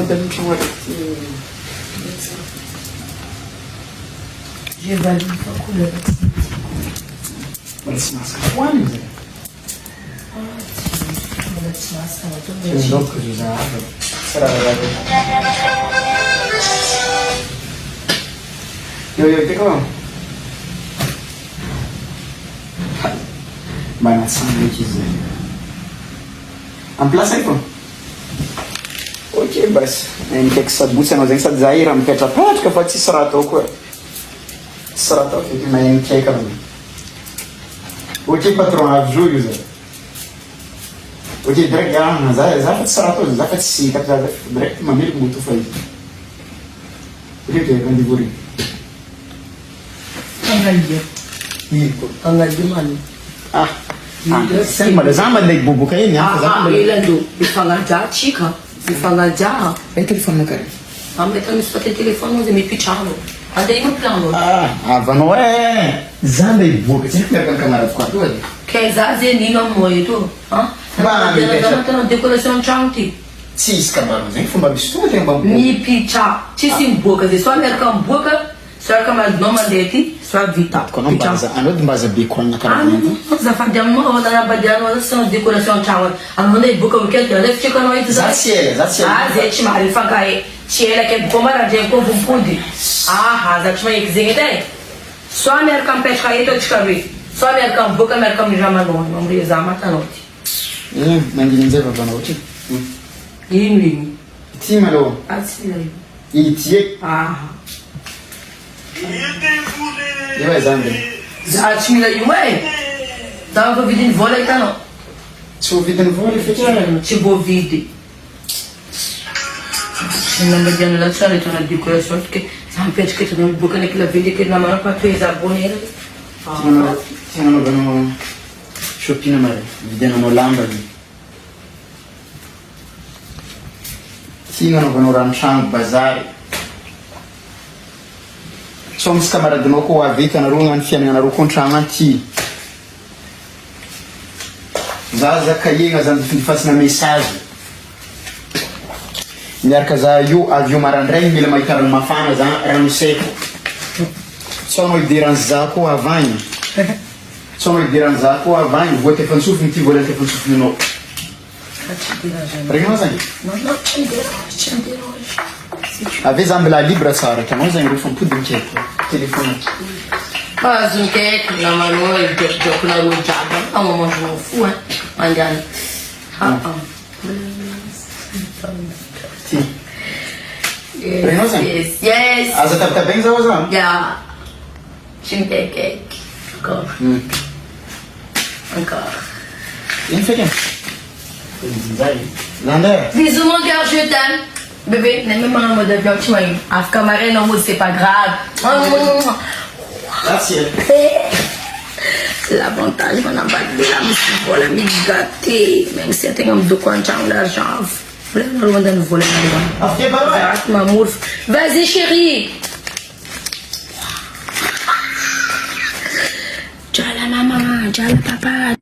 modèle chambre. J'ai validé pas couleur. Mas quando? Tem louco de usar água. Será verdade? Eu tenho como? Vai na sanduíche. Amplaça aí, pô. Ok, bas. Em que essa bucha nós ainda desaíram, porque a prática pode se será toco. Será toco que mais em que é ok, patrão, ajuda, Zé. Ok, direct já, já será todo, já faz sim, tá direct, mas mesmo muito foi. Ok, que é grande guri. Angaldi mano. Sim, mas já mandei bubu kayo niya. Ilando, ifanga ja chica, ifanga ja. May telefone na kayo. Ambe kami sa telefone mo mi pichalo. Andei no plano. Vano zamba bubu, você fica com câmera de quarto ali? Que zaze ni no moito, não decoração chanti. Sim, escambado, nem fuma mistura tem bambu. Mi picha, ci sim boca, de só merca boca. Só que mais não mandei, só vita. Quando não basa, a não basa bicon na cara. Za fadiamo ona na badiano ona são decoração chawa. A mandei boca porque ela fica no itu. Zaciele. Zete mari fangai. Tiela que bomara de com pundi. Za chama exigente. Só merca pesca aí tô descobri. Só merca boca merca me chama não, não me zama tá noite. Mas ninguém deve para noite. Sim, sim, malo. Assim. E tie. E vai zambe. Já tinha aí ué. Tava com vídeo em vôlei tá não. Se o vídeo não vôlei fecha. Tipo vídeo. Não me deu nada só na decoração porque sempre que tu não boca naquela vídeo que na mão para tu é boneira. Tinha no shopping na vídeo no lamba. Tinha no ranchang bazar. Somos camaradas no ko avika na runga nfiana na rukontranga ti. Zaza kayenga zandu fasi na message. Miarka za io avio marandrai mila mahita rano mafana za rano seco. Sono idiran zako avagny. Sono idiran zako avagny. Voa tefany sofiny ty voa tefany sofininao. Regna zany? Não, tinha Avy za mbola libre tsara ka anao zany rehefa mipodiny keky telefôny. Mas não quer que na mano ele deu na lua jaba, a mamãe não foi, mandando. Sim. Regna zany? Yes. Aza tapita bem zaho zany? Yeah. Tinha cake. Encore. Ino feky? Zay. Zandera. Bisous mon cœur, je t'aime. Bébé, même maman m'a dit bien tu m'as eu. Afka marraine en mode c'est pas grave. Merci. L'avantage on a battu la musique pour la musique gâtée. Même si tu as un peu d'argent. Vraiment loin de voler. Ok, bye bye. Mamour. Vas-y chérie. Ciao la maman, ciao la papa.